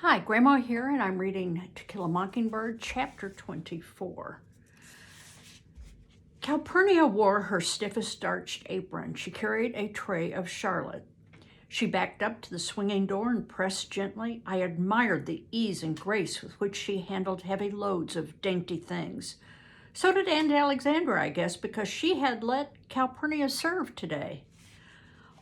Hi, Grandma here, and I'm reading To Kill a Mockingbird, Chapter 24. Calpurnia wore her stiffest starched apron. She carried a tray of Charlotte. She backed up to the swinging door and pressed gently. I admired the ease and grace with which she handled heavy loads of dainty things. So did Aunt Alexandra, I guess, because she had let Calpurnia serve today.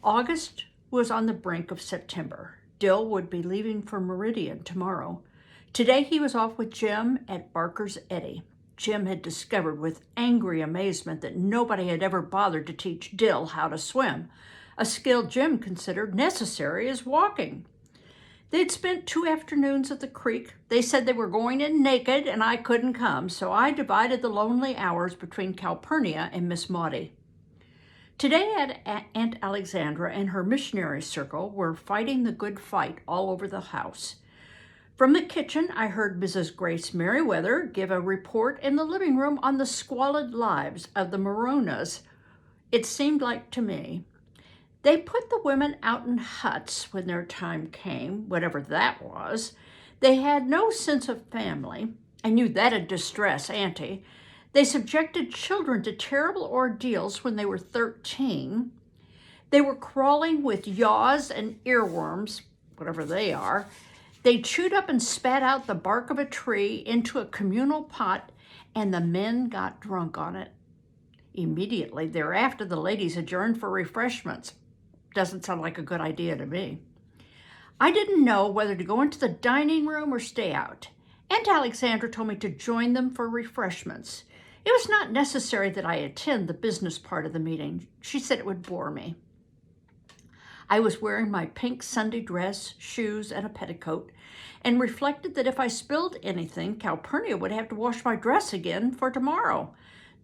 August was on the brink of September. Dill would be leaving for Meridian tomorrow. Today he was off with Jim at Barker's Eddy. Jim had discovered with angry amazement that nobody had ever bothered to teach Dill how to swim, a skill Jim considered necessary as walking. They'd spent 2 afternoons at the creek. They said they were going in naked and I couldn't come, so I divided the lonely hours between Calpurnia and Miss Maudie. Today Aunt Alexandra and her missionary circle were fighting the good fight all over the house. From the kitchen, I heard Mrs. Grace Merriweather give a report in the living room on the squalid lives of the Moronas. It seemed like to me they put the women out in huts when their time came, whatever that was. They had no sense of family. I knew that'd distress Auntie. They subjected children to terrible ordeals when they were 13. They were crawling with yaws and earworms, whatever they are. They chewed up and spat out the bark of a tree into a communal pot, and the men got drunk on it. Immediately thereafter, the ladies adjourned for refreshments. Doesn't sound like a good idea to me. I didn't know whether to go into the dining room or stay out. Aunt Alexandra told me to join them for refreshments. It was not necessary that I attend the business part of the meeting. She said it would bore me. I was wearing my pink Sunday dress, shoes, and a petticoat, and reflected that if I spilled anything, Calpurnia would have to wash my dress again for tomorrow.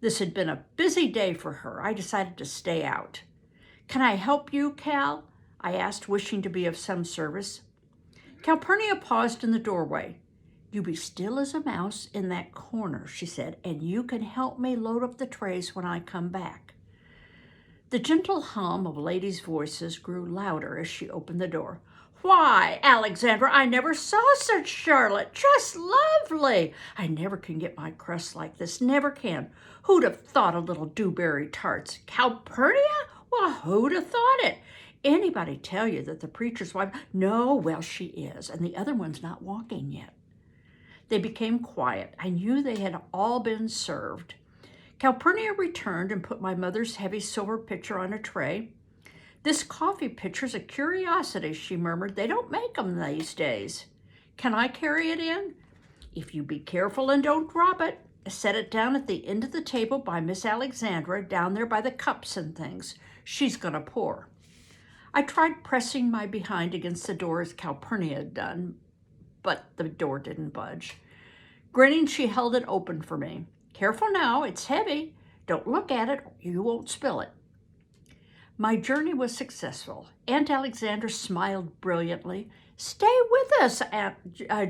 This had been a busy day for her. I decided to stay out. "Can I help you, Cal?" I asked, wishing to be of some service. Calpurnia paused in the doorway. "You be still as a mouse in that corner," she said, "and you can help me load up the trays when I come back." The gentle hum of ladies' voices grew louder as she opened the door. "Why, Alexandra, I never saw such Charlotte. Just lovely. I never can get my crust like this, never can. Who'd have thought a little dewberry tarts? Calpurnia? Well, who'd have thought it? Anybody tell you that the preacher's wife? No, well, she is, and the other one's not walking yet." They became quiet. I knew they had all been served. Calpurnia returned and put my mother's heavy silver pitcher on a tray. "This coffee pitcher's a curiosity," she murmured. "They don't make 'em these days." "Can I carry it in?" "If you be careful and don't drop it. Set it down at the end of the table by Miss Alexandra, down there by the cups and things. She's gonna pour." I tried pressing my behind against the door as Calpurnia had done, but the door didn't budge. Grinning, she held it open for me. "Careful now, it's heavy. Don't look at it, or you won't spill it." My journey was successful. Aunt Alexandra smiled brilliantly. "Stay with us, Aunt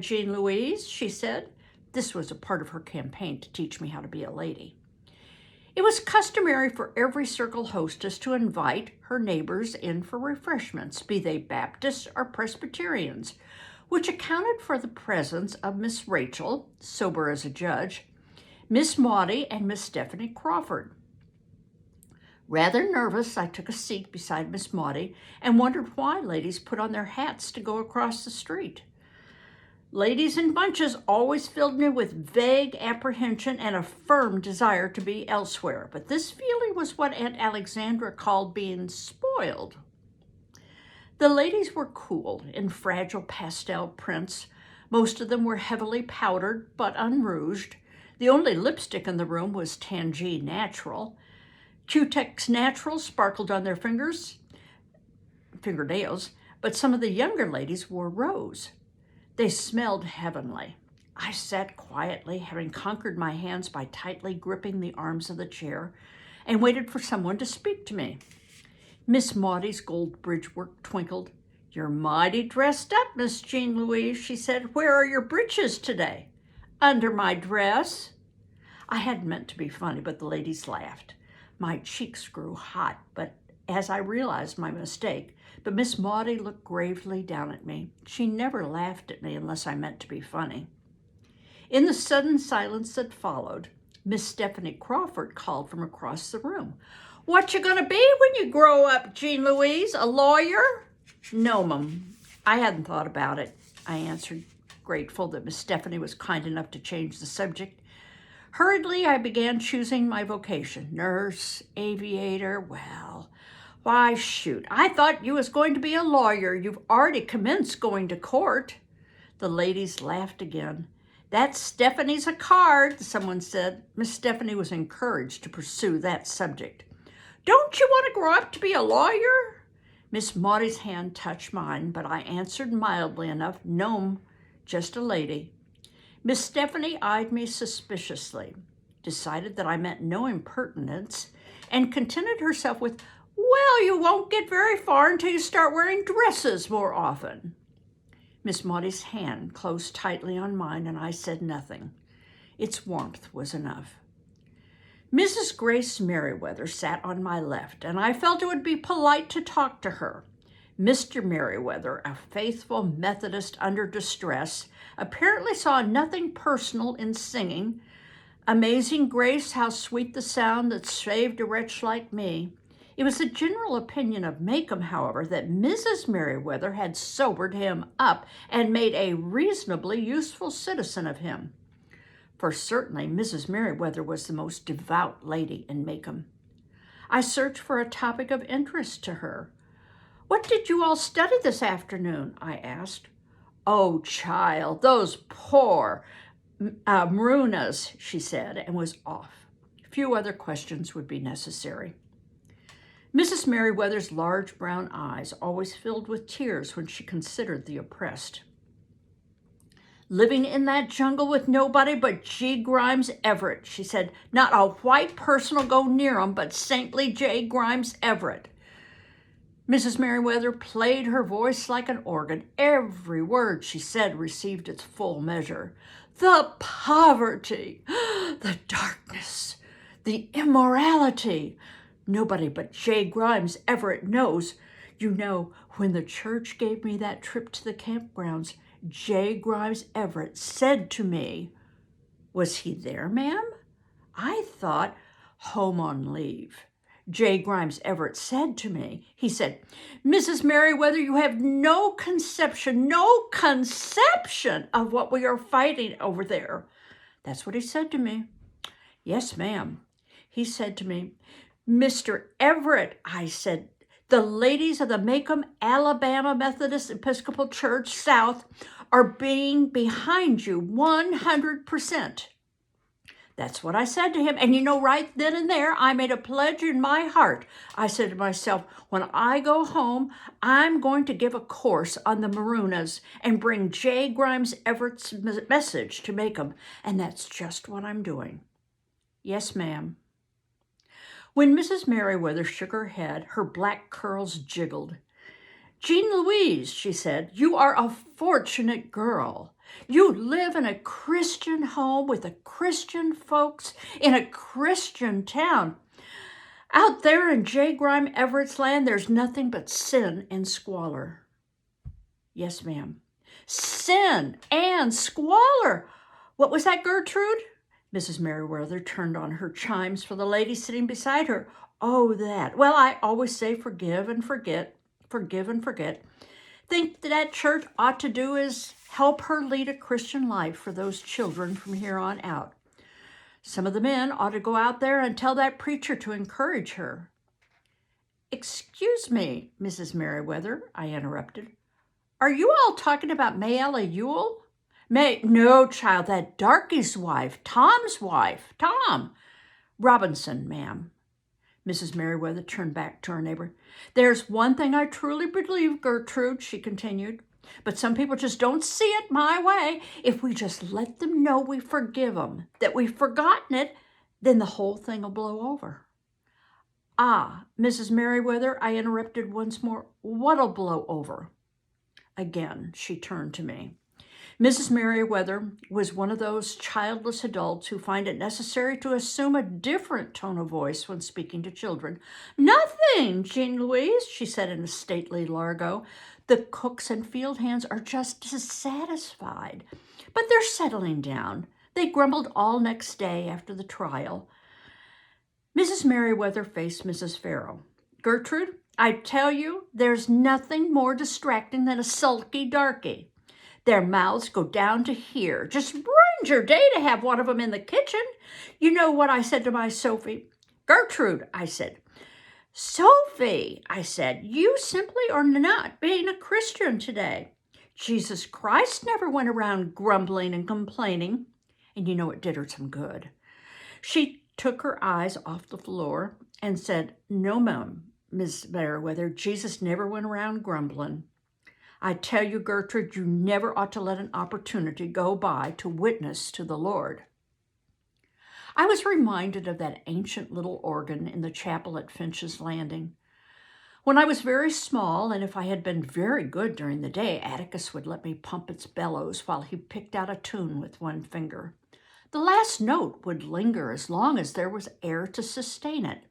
Jean Louise," she said. This was a part of her campaign to teach me how to be a lady. It was customary for every circle hostess to invite her neighbors in for refreshments, be they Baptists or Presbyterians, which accounted for the presence of Miss Rachel, sober as a judge, Miss Maudie, and Miss Stephanie Crawford. Rather nervous, I took a seat beside Miss Maudie and wondered why ladies put on their hats to go across the street. Ladies in bunches always filled me with vague apprehension and a firm desire to be elsewhere, but this feeling was what Aunt Alexandra called being spoiled. The ladies were cool in fragile pastel prints. Most of them were heavily powdered but unrouged. The only lipstick in the room was Tangy Natural. Q-Tex Natural sparkled on their fingernails, but some of the younger ladies wore rose. They smelled heavenly. I sat quietly, having conquered my hands by tightly gripping the arms of the chair, and waited for someone to speak to me. Miss Maudie's gold bridge work twinkled. "You're mighty dressed up, Miss Jean Louise," she said. "Where are your breeches today?" "Under my dress." I hadn't meant to be funny, but the ladies laughed. My cheeks grew hot, but as I realized my mistake, but Miss Maudie looked gravely down at me. She never laughed at me unless I meant to be funny. In the sudden silence that followed, Miss Stephanie Crawford called from across the room. "What you gonna be when you grow up, Jean Louise? A lawyer?" "No, Mum, I hadn't thought about it," I answered, grateful that Miss Stephanie was kind enough to change the subject. Hurriedly, I began choosing my vocation. Nurse, aviator, well, why, shoot, I thought you was going to be a lawyer. You've already commenced going to court. The ladies laughed again. "That's Stephanie's a card," someone said. Miss Stephanie was encouraged to pursue that subject. "Don't you want to grow up to be a lawyer?" Miss Maudie's hand touched mine, but I answered mildly enough, "No, just a lady." Miss Stephanie eyed me suspiciously, decided that I meant no impertinence, and contented herself with, "Well, you won't get very far until you start wearing dresses more often." Miss Maudie's hand closed tightly on mine, and I said nothing. Its warmth was enough. Mrs. Grace Merriweather sat on my left, and I felt it would be polite to talk to her. Mr. Merriweather, a faithful Methodist under distress, apparently saw nothing personal in singing. "Amazing grace, how sweet the sound that saved a wretch like me." It was the general opinion of Macomb, however, that Mrs. Merriweather had sobered him up and made a reasonably useful citizen of him. For certainly Mrs. Merriweather was the most devout lady in Macomb. I searched for a topic of interest to her. "What did you all study this afternoon?" I asked. "Oh, child, those poor Maroonahs," she said, and was off. Few other questions would be necessary. Mrs. Merriweather's large brown eyes always filled with tears when she considered the oppressed. "Living in that jungle with nobody but G. Grimes Everett," she said. "Not a white person'll go near 'em but saintly J. Grimes Everett." Mrs. Merriweather played her voice like an organ. Every word she said received its full measure. "The poverty, the darkness, the immorality. Nobody but J. Grimes Everett knows. You know, when the church gave me that trip to the campgrounds, J. Grimes Everett said to me—" "Was he there, ma'am?" "I thought—" "Home on leave. J. Grimes Everett said to me, he said, 'Mrs. Merriweather, you have no conception of what we are fighting over there.' That's what he said to me." "Yes, ma'am. He said to me, 'Mr. Everett,' I said, 'the ladies of the Macomb, Alabama Methodist Episcopal Church South are being behind you 100%. That's what I said to him. And you know, right then and there, I made a pledge in my heart. I said to myself, when I go home, I'm going to give a course on the Maroonahs and bring J. Grimes Everett's message to Macomb. And that's just what I'm doing." "Yes, ma'am." When Mrs. Merriweather shook her head, her black curls jiggled. "Jean Louise," she said, "you are a fortunate girl. You live in a Christian home with the Christian folks in a Christian town. Out there in J. Grimes Everett's land, there's nothing but sin and squalor." "Yes, ma'am." "Sin and squalor. What was that, Gertrude?" Mrs. Merriweather turned on her chimes for the lady sitting beside her. "Oh, that. Well, I always say forgive and forget. Forgive and forget. Think that church ought to do is help her lead a Christian life for those children from here on out. Some of the men ought to go out there and tell that preacher to encourage her." "Excuse me, Mrs. Merriweather," I interrupted. "Are you all talking about Mayella Ewell?" "No, child, that darky's wife, Tom's wife. Tom Robinson, ma'am." Mrs. Merriweather turned back to her neighbor. "There's one thing I truly believe, Gertrude," she continued, "but some people just don't see it my way. If we just let them know we forgive them, that we've forgotten it, then the whole thing will blow over." "Ah, Mrs. Merriweather," I interrupted once more, "what'll blow over?" Again, she turned to me. Mrs. Merriweather was one of those childless adults who find it necessary to assume a different tone of voice when speaking to children. "Nothing, Jean Louise," she said in a stately largo. "The cooks and field hands are just dissatisfied, but they're settling down. They grumbled all next day after the trial." Mrs. Merriweather faced Mrs. Farrell. "Gertrude, I tell you, there's nothing more distracting than a sulky darky. Their mouths go down to here. Just ruins your day to have one of them in the kitchen. You know what I said to my Sophie? 'Gertrude,' I said. 'Sophie,' I said, 'you simply are not being a Christian today. Jesus Christ never went around grumbling and complaining.' And you know it did her some good. She took her eyes off the floor and said, 'No, ma'am, Miss Merriweather, Jesus never went around grumbling. I tell you, Gertrude, you never ought to let an opportunity go by to witness to the Lord.'" I was reminded of that ancient little organ in the chapel at Finch's Landing. When I was very small, and if I had been very good during the day, Atticus would let me pump its bellows while he picked out a tune with one finger. The last note would linger as long as there was air to sustain it.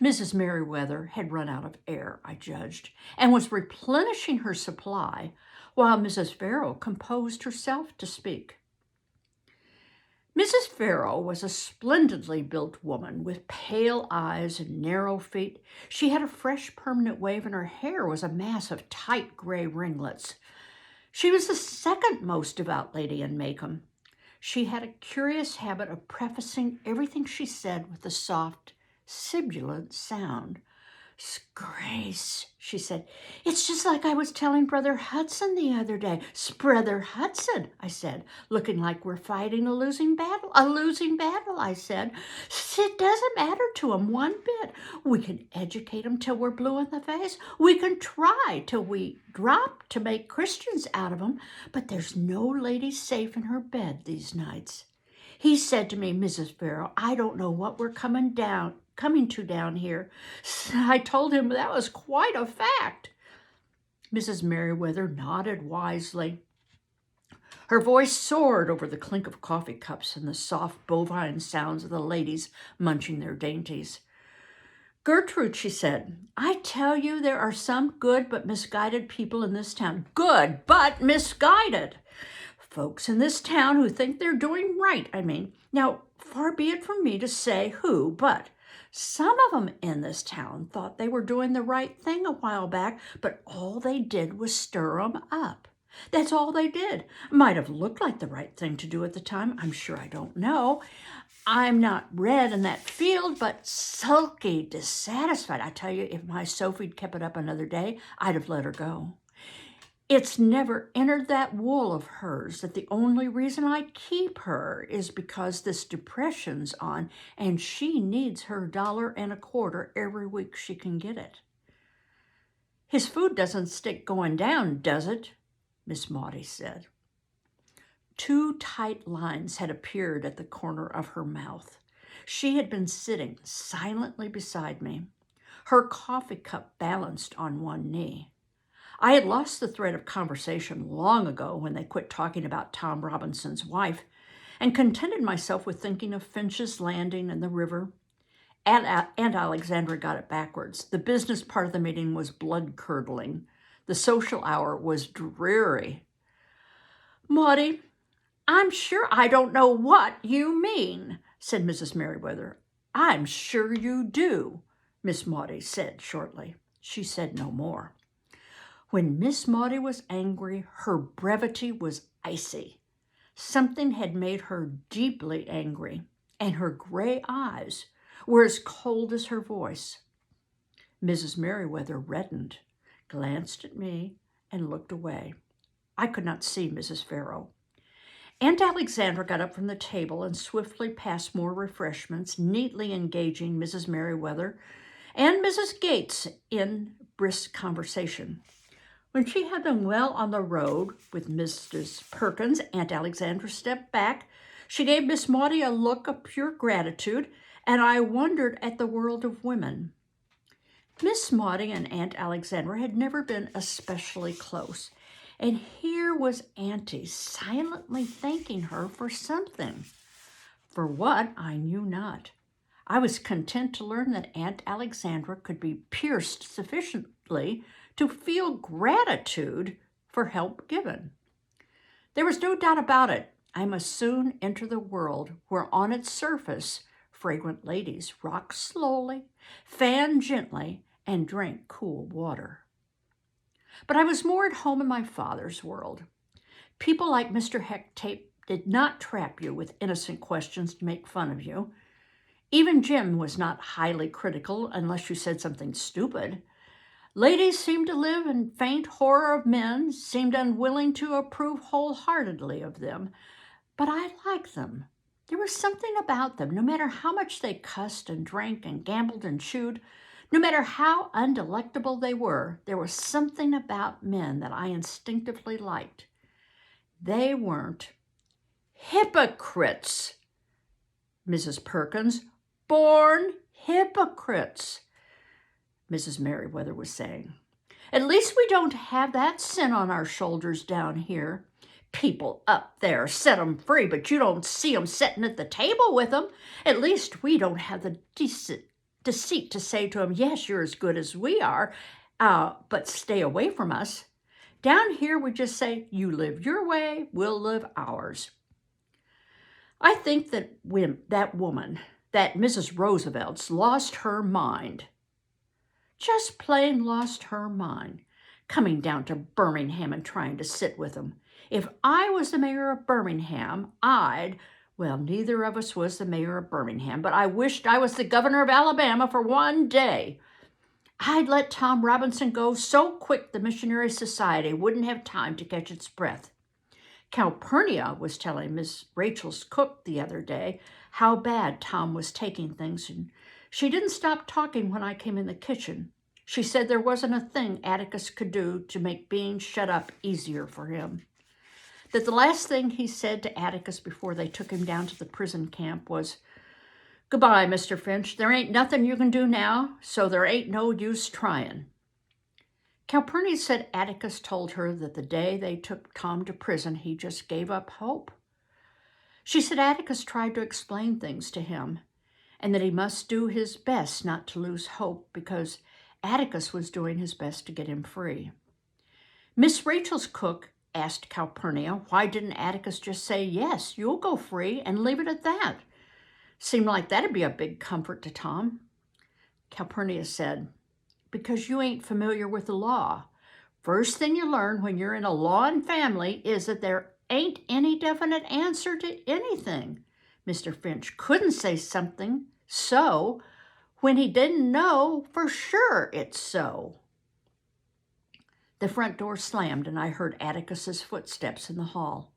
Mrs. Merriweather had run out of air, I judged, and was replenishing her supply while Mrs. Farrell composed herself to speak. Mrs. Farrell was a splendidly built woman with pale eyes and narrow feet. She had a fresh, permanent wave, and her hair was a mass of tight gray ringlets. She was the second most devout lady in Macomb. She had a curious habit of prefacing everything she said with a soft, sibilant sound. "Grace," she said, "it's just like I was telling Brother Hudson the other day." "Brother Hudson," I said, "looking like we're fighting a losing battle." "A losing battle," I said. "It doesn't matter to 'em one bit. We can educate 'em till we're blue in the face. We can try till we drop to make Christians out of 'em, but there's no lady safe in her bed these nights." He said to me, "Mrs. Farrell, I don't know what we're coming to down here." I told him that was quite a fact. Mrs. Merriweather nodded wisely. Her voice soared over the clink of coffee cups and the soft bovine sounds of the ladies munching their dainties. "Gertrude," she said, "I tell you there are some good but misguided people in this town. Good but misguided. Folks in this town who think they're doing right, I mean. Now, far be it from me to say who, but some of them in this town thought they were doing the right thing a while back, but all they did was stir 'em up. That's all they did. Might have looked like the right thing to do at the time. I'm sure I don't know. I'm not read in that field, but sulky, dissatisfied. I tell you, if my Sophie'd kept it up another day, I'd have let her go. It's never entered that wool of hers that the only reason I keep her is because this depression's on and she needs her $1.25 every week she can get it." "His food doesn't stick going down, does it?" Miss Maudie said. Two tight lines had appeared at the corner of her mouth. She had been sitting silently beside me, her coffee cup balanced on one knee. I had lost the thread of conversation long ago when they quit talking about Tom Robinson's wife and contented myself with thinking of Finch's Landing and the river. Aunt Alexandra got it backwards. The business part of the meeting was blood-curdling. The social hour was dreary. "Maudie, I'm sure I don't know what you mean," said Mrs. Merriweather. "I'm sure you do," Miss Maudie said shortly. She said no more. When Miss Maudie was angry, her brevity was icy. Something had made her deeply angry, and her gray eyes were as cold as her voice. Mrs. Merriweather reddened, glanced at me, and looked away. I could not see Mrs. Farrell. Aunt Alexandra got up from the table and swiftly passed more refreshments, neatly engaging Mrs. Merriweather and Mrs. Gates in brisk conversation. When she had them well on the road with Mrs. Perkins, Aunt Alexandra stepped back. She gave Miss Maudie a look of pure gratitude, and I wondered at the world of women. Miss Maudie and Aunt Alexandra had never been especially close, And here was Auntie silently thanking her for something. For what, I knew not. I was content to learn that Aunt Alexandra could be pierced sufficiently to feel gratitude for help given. There was no doubt about it. I must soon enter the world where on its surface fragrant ladies rock slowly, fan gently, and drink cool water. But I was more at home in my father's world. People like Mr. Hecktape did not trap you with innocent questions to make fun of you. Even Jim was not highly critical unless you said something stupid. Ladies seemed to live in faint horror of men, seemed unwilling to approve wholeheartedly of them. But I liked them. There was something about them, no matter how much they cussed and drank and gambled and chewed, no matter how undelectable they were, there was something about men that I instinctively liked. They weren't hypocrites, Mrs. Perkins. Born hypocrites, Mrs. Merriweather was saying. At least we don't have that sin on our shoulders down here. People up there set 'em free, but you don't see 'em sitting at the table with 'em. At least we don't have the deceit to say to 'em, yes, you're as good as we are, but stay away from us. Down here we just say, you live your way, we'll live ours. I think that that woman, that Mrs. Roosevelt's, lost her mind. Just plain lost her mind, coming down to Birmingham and trying to sit with them. If I was the mayor of Birmingham, well, neither of us was the mayor of Birmingham, but I wished I was the governor of Alabama for one day. I'd let Tom Robinson go so quick the Missionary Society wouldn't have time to catch its breath. Calpurnia was telling Miss Rachel's cook the other day how bad Tom was taking things, and she didn't stop talking when I came in the kitchen. She said there wasn't a thing Atticus could do to make being shut up easier for him. That the last thing he said to Atticus before they took him down to the prison camp was, "Goodbye, Mr. Finch. There ain't nothing you can do now, so there ain't no use trying." Calpurnia said Atticus told her that the day they took Tom to prison, he just gave up hope. She said Atticus tried to explain things to him, and that he must do his best not to lose hope because Atticus was doing his best to get him free. Miss Rachel's cook asked Calpurnia, why didn't Atticus just say, yes, you'll go free, and leave it at that? Seemed like that'd be a big comfort to Tom. Calpurnia said, because you ain't familiar with the law. First thing you learn when you're in a law and family is that there ain't any definite answer to anything. Mr. Finch couldn't say something so when he didn't know for sure it's so. The front door slammed and I heard Atticus's footsteps in the hall.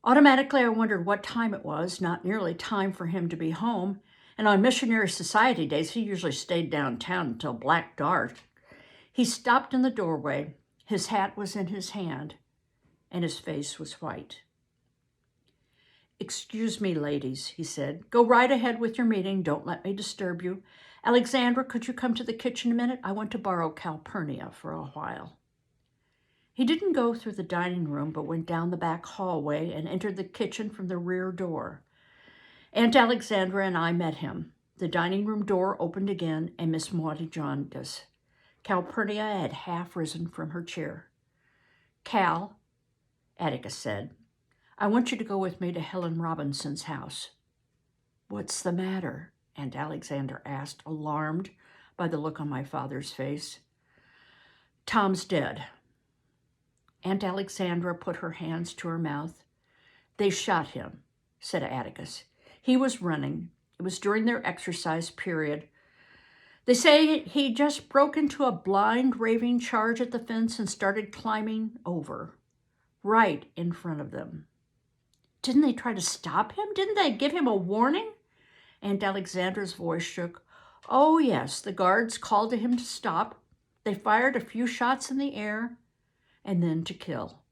Automatically, I wondered what time it was, not nearly time for him to be home, and on Missionary Society days, he usually stayed downtown until black dark. He stopped in the doorway. His hat was in his hand, and his face was white. "Excuse me, ladies," he said. "Go right ahead with your meeting. Don't let me disturb you. Alexandra, could you come to the kitchen a minute? I want to borrow Calpurnia for a while." He didn't go through the dining room, but went down the back hallway and entered the kitchen from the rear door. Aunt Alexandra and I met him. The dining room door opened again, and Miss Maudie joined us. Calpurnia had half risen from her chair. "Cal," Atticus said, "I want you to go with me to Helen Robinson's house." "What's the matter?" Aunt Alexandra asked, alarmed by the look on my father's face. "Tom's dead." Aunt Alexandra put her hands to her mouth. "They shot him," said Atticus. "He was running. It was during their exercise period. They say he just broke into a blind, raving charge at the fence and started climbing over, right in front of them." "Didn't they try to stop him? Didn't they give him a warning?" Aunt Alexandra's voice shook. "Oh, yes, the guards called to him to stop. They fired a few shots in the air and then to kill.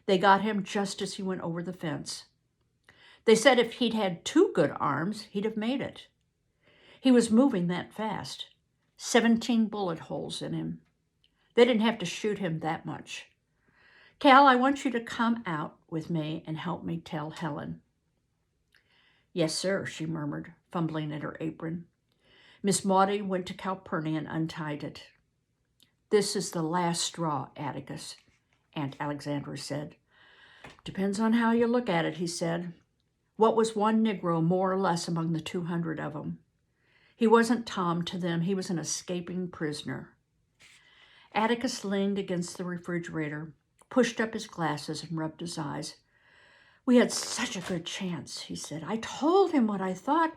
They got him just as he went over the fence. They said if he'd had 2 good arms, he'd have made it. He was moving that fast. 17 bullet holes in him. They didn't have to shoot him that much. Cal, I want you to come out with me and help me tell Helen. Yes, sir, she murmured, fumbling at her apron. Miss Maudie went to Calpurnia and untied it. This is the last straw, Atticus, Aunt Alexandra said. Depends on how you look at it, he said. What was one Negro more or less among the 200 of them? He wasn't Tom to them. He was an escaping prisoner. Atticus leaned against the refrigerator, pushed up his glasses, and rubbed his eyes. We had such a good chance, he said. I told him what I thought,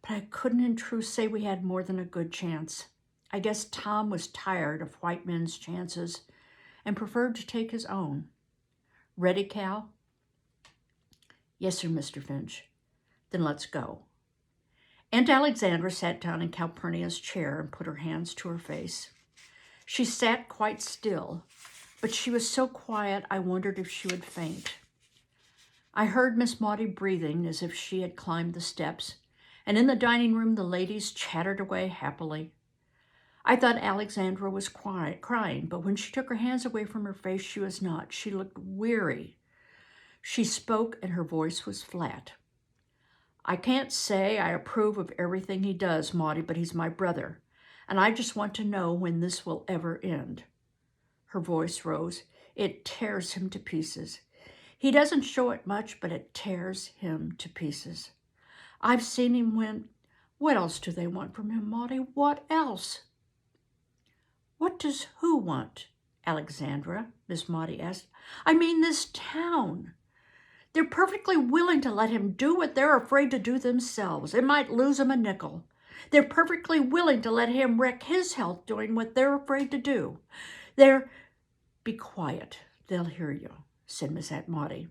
but I couldn't in truth say we had more than a good chance. I guess Tom was tired of white men's chances and preferred to take his own. Ready, Cal? Yes, sir, Mr. Finch. Then let's go. Aunt Alexandra sat down in Calpurnia's chair and put her hands to her face. She sat quite still, but she was so quiet I wondered if she would faint. I heard Miss Maudie breathing as if she had climbed the steps, and in the dining room the ladies chattered away happily. I thought Alexandra was crying, but when she took her hands away from her face, she was not. She looked weary. She spoke, and her voice was flat. I can't say I approve of everything he does, Maudie, but he's my brother, and I just want to know when this will ever end. Her voice rose. It tears him to pieces. He doesn't show it much, but it tears him to pieces. I've seen him win. What else do they want from him, Maudie? What else? What does who want, Alexandra? Miss Maudie asked. I mean this town. They're perfectly willing to let him do what they're afraid to do themselves. It might lose him a nickel. They're perfectly willing to let him wreck his health doing what they're afraid to do. Be quiet. They'll hear you, said Miss Aunt Maudie.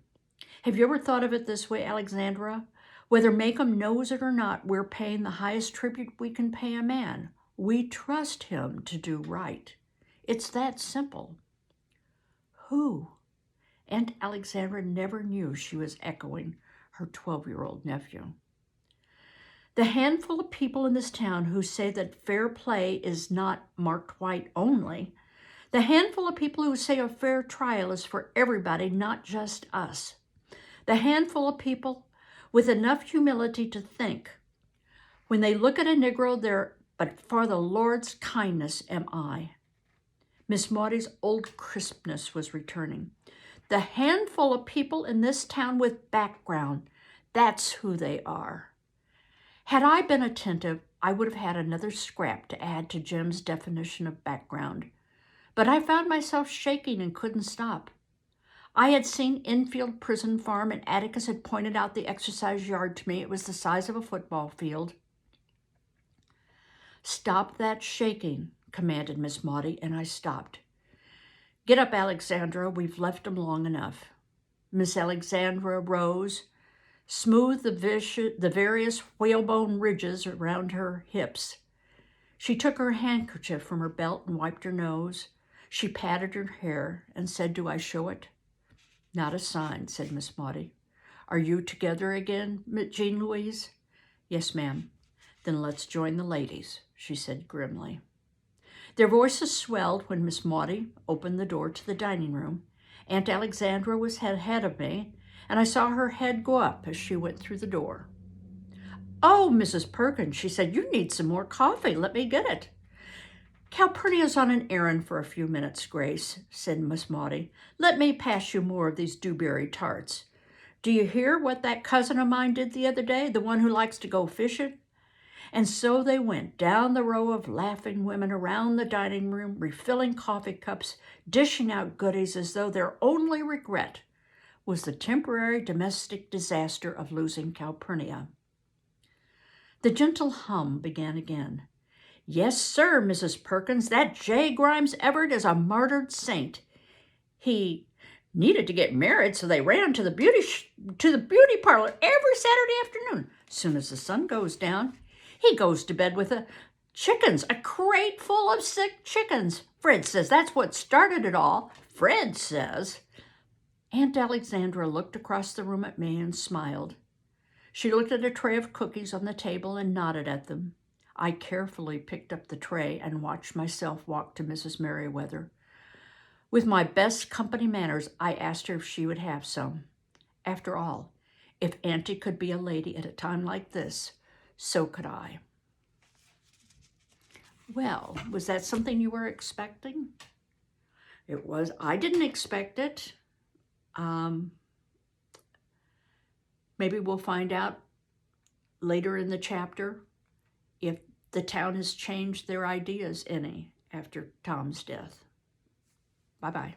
Have you ever thought of it this way, Alexandra? Whether Maycomb knows it or not, we're paying the highest tribute we can pay a man. We trust him to do right. It's that simple. Who? Aunt Alexandra never knew she was echoing her 12-year-old nephew. The handful of people in this town who say that fair play is not marked white only, the handful of people who say a fair trial is for everybody, not just us, the handful of people with enough humility to think, when they look at a Negro, but for the Lord's kindness am I. Miss Maudie's old crispness was returning. The handful of people in this town with background, that's who they are. Had I been attentive, I would have had another scrap to add to Jim's definition of background. But I found myself shaking and couldn't stop. I had seen Enfield Prison Farm, and Atticus had pointed out the exercise yard to me. It was the size of a football field. Stop that shaking, commanded Miss Maudie, and I stopped. Get up, Alexandra. We've left them long enough. Miss Alexandra rose, smoothed the various whalebone ridges around her hips. She took her handkerchief from her belt and wiped her nose. She patted her hair and said, Do I show it? Not a sign, said Miss Maudie. Are you together again, Jean Louise? Yes, ma'am. Then let's join the ladies, she said grimly. Their voices swelled when Miss Maudie opened the door to the dining room. Aunt Alexandra was ahead of me, and I saw her head go up as she went through the door. Oh, Mrs. Perkins, she said, you need some more coffee. Let me get it. Calpurnia's on an errand for a few minutes, Grace, said Miss Maudie. Let me pass you more of these dewberry tarts. Do you hear what that cousin of mine did the other day, the one who likes to go fishing? And so they went down the row of laughing women around the dining room, refilling coffee cups, dishing out goodies as though their only regret was the temporary domestic disaster of losing Calpurnia. The gentle hum began again. Yes, sir, Mrs. Perkins, that J. Grimes Everett is a martyred saint. He needed to get married, so they ran to the beauty parlor every Saturday afternoon. Soon as the sun goes down, he goes to bed with chickens, a crate full of sick chickens. Fred says that's what started it all. Fred says. Aunt Alexandra looked across the room at me and smiled. She looked at a tray of cookies on the table and nodded at them. I carefully picked up the tray and watched myself walk to Mrs. Merriweather. With my best company manners, I asked her if she would have some. After all, if Auntie could be a lady at a time like this, so could I. Well, was that something you were expecting? It was. I didn't expect it. Maybe we'll find out later in the chapter if the town has changed their ideas any after Tom's death. Bye-bye.